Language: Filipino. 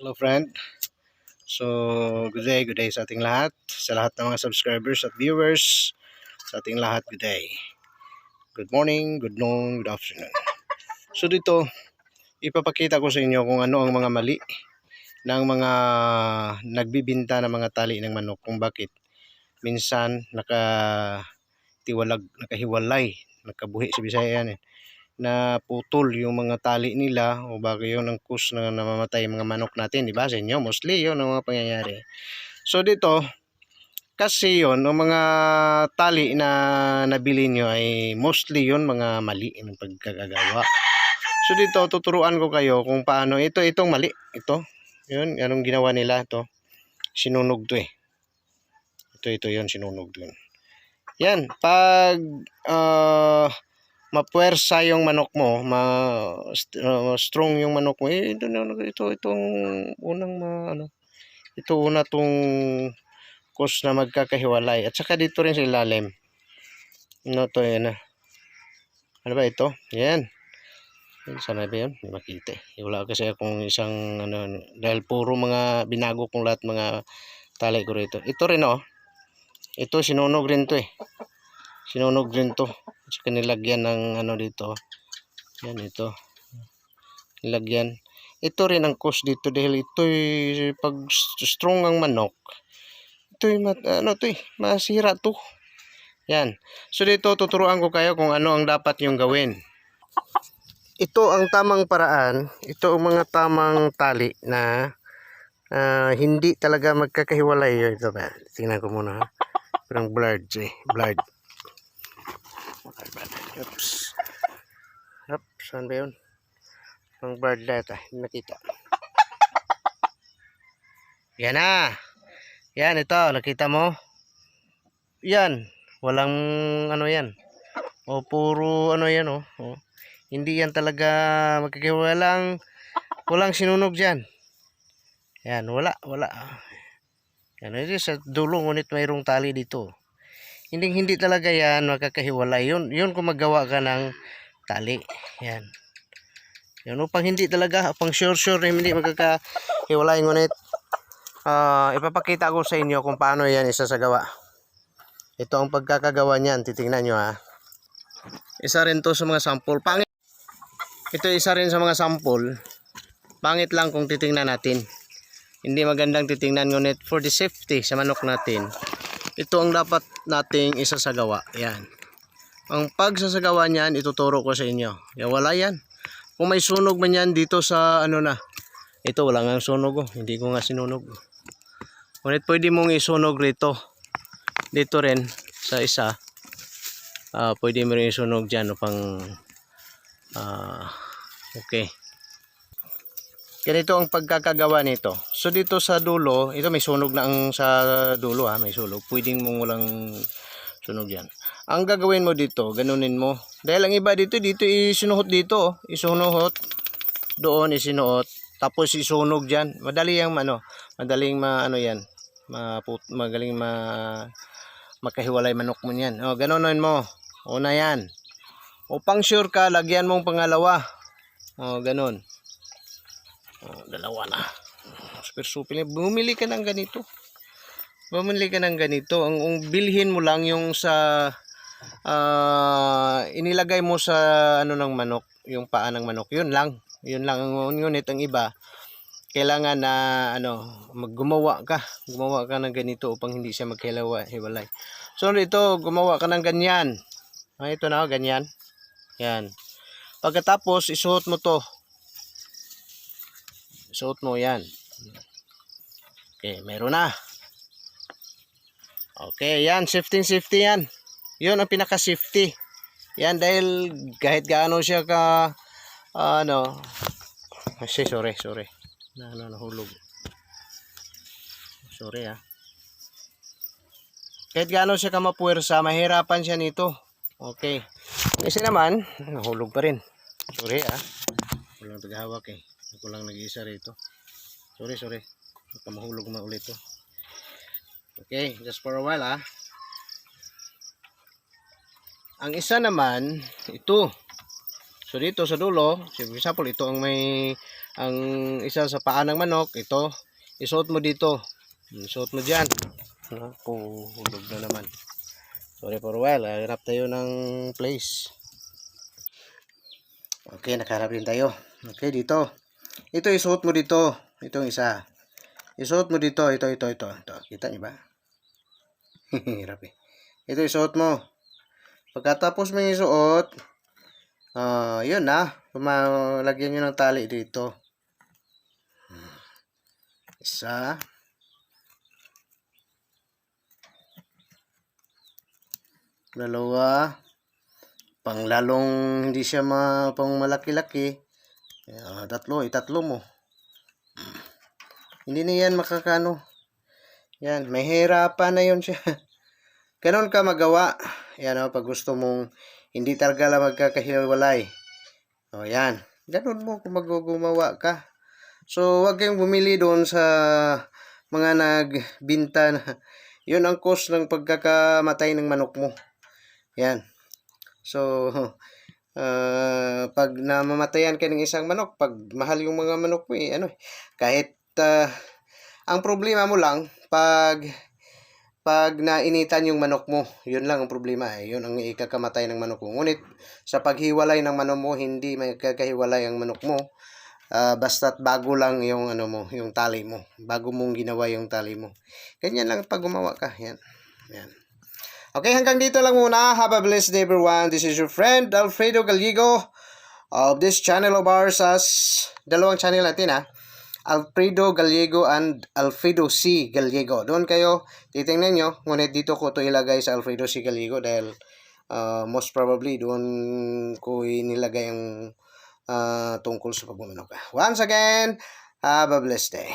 Hello friend. So, good day sa ating lahat. Sa lahat ng mga subscribers at viewers, sa ating lahat, good day. Good morning, good noon, good afternoon. So dito, ipapakita ko sa inyo kung ano ang mga mali ng mga nagbibinta ng mga tali ng manok. Kung bakit minsan nakahiwalay, nakabuhi sa Bisaya yan na putol yung mga tali nila o baka yun ang cause na namamatay yung mga manok natin, di ba? Sa inyo, mostly yun ang mga pangyayari. So dito, kasi yun, ang mga tali na nabili nyo ay mostly yun mga mali ng pagkagagawa. So dito, tuturuan ko kayo kung paano, itong mali, ito, yun, anong ginawa nila, ito, sinunog to eh. Ito yun, sinunog to yun. Yan, pag, mapuwersa yung manok mo, strong yung manok mo, itong unang ito una tong cause na magkakahiwalay. At saka dito rin sa ilalim. To yan. Ano ba ito? Yan. Sana ba yun? Hindi makita. Wala kasi akong isang dahil puro mga binago kong lahat mga tali ko rito. Ito rin Ito sinunog rin to eh. Sinunog rin to. At saka nilagyan ng dito. Yan ito. Nilagyan. Ito rin ang cause dito dahil ito'y pag strong ang manok. Ito'y masira to. Yan. So dito tuturuan ko kayo kung ano ang dapat yung gawin. Ito ang tamang paraan. Ito ang mga tamang tali na hindi talaga magkakahiwalay. Ito ba? Tingnan ko muna ha. Parang blurred eh. Blurred. Oops. Saan ba yun? Pang bird light hindi nakita. Yan na. Yan ito, nakita mo? Yan. Walang yan. O puro yan Hindi yan talaga magkakahiwalay. Walang sinunog dyan. Yan, wala. Yan, ito sa dulo ngunit mayroong tali dito. Hindi talaga yan magkakahiwalay. Yun kung magawa ka ng tali. Yan. Yan upang hindi talaga, pang sure hindi magkakahiwalay. Ngunit ipapakita ko sa inyo kung paano yan isasagawa. Ito ang pagkakagawa niyan. Titingnan nyo ha. Isa rin to sa mga sample. Ito isa rin sa mga sample. Pangit lang kung titingnan natin. Hindi magandang titingnan, ngunit for the safety sa manok natin, ito ang dapat nating isasagawa. Yan. Ang pagsasagawa niyan, ituturo ko sa inyo. Wala yan. Kung may sunog man yan dito sa ito wala nga sunog Hindi ko nga sinunog. Ngunit pwede mong isunog rito. Dito rin sa isa. Pwede mo rin isunog dyan upang okay. Ganito ang pagkakagawa nito. So dito sa dulo, ito may sunog na ang sa dulo may sunog. Pwedeng mong walang sunog yan. Ang gagawin mo dito, ganunin mo. Dahil ang iba dito isinuhot dito. Isunuhot. Doon isinuot. Tapos isunog dyan. Madali yung madaling yan. Magaling makahiwalay manok mo yan. Ganunin mo. Una yan. Upang sure ka, lagyan mong pangalawa. Ganun. Dalawa na. Super. Bumili ka ng ganito. Ang bilhin mo lang yung sa inilagay mo sa ng manok, yung paa ng manok. Yun lang ang ngunit ang iba kailangan na gumawa ka ng ganito upang hindi siya maghiwalay. So ito, gumawa ka ng ganyan. Ito na ganyan. Yan. Pagkatapos isuot mo to. Isuot mo yan. Okay, meron na. Okay, yan, safety yan. Yun ang pinaka-safety. Yan dahil kahit gaano siya sorry. Nahulog. Sorry Kahit gaano siya mapuwersa, mahirapan siya nito. Okay. Kasi naman, nahulog pa rin. Sorry Walang taghawak Ako lang nag-iisa rito. Sorry. Baka mahulog na ulit to. Okay, just for a while Ang isa naman, ito. So dito sa dulo, for example, ito ang may ang isa sa paa ng manok, ito, isuot mo dito. Isuot mo dyan. Hulog na naman. Sorry for a while, hanap tayo ng place. Okay, nakaharap din tayo. Okay, dito. Ito isuot mo dito. Itong isa. Isuot mo dito. Ito. Kita niyo ba? Hirap eh. Ito isuot mo. Pagkatapos mo isuot, yun na. Lagyan nyo ng tali dito. Isa. Dalawa. Panglalong hindi siya pang malaki-laki. Tatlo mo. Hindi na yan makakano. Yan, may hirapan na yun siya. Ganon ka magawa. Yan pag gusto mong hindi talaga lang magkakahiwalay. Yan. Ganon mo kung gumawa ka. So, wag kayong bumili doon sa mga nagbinta na yun ang cost ng pagkakamatay ng manok mo. Yan. So, pag namamatayan ka ng isang manok, pag mahal yung mga manok mo kahit ang problema mo lang pag nainitan yung manok mo, yun lang ang problema. Yun ang ikakamatay ng manok mo. Ngunit sa paghiwalay ng manok mo, hindi may kakahiwalay ang manok mo. Basta't bago lang yung yung tali mo. Bago mong ginawa yung tali mo. Ganyan lang pag gumawa ka. Yan. Okay, hanggang dito lang muna. Have a blessed day everyone. This is your friend Alfredo Gallego of this channel of ours dalawang channel natin Alfredo Gallego and Alfredo C. Gallego. Doon kayo titingnan nyo. Ngunit dito ko to ilagay sa Alfredo C. Gallego dahil most probably doon ko inilagay ang tungkol sa pagmamanok. Once again, have a blessed day.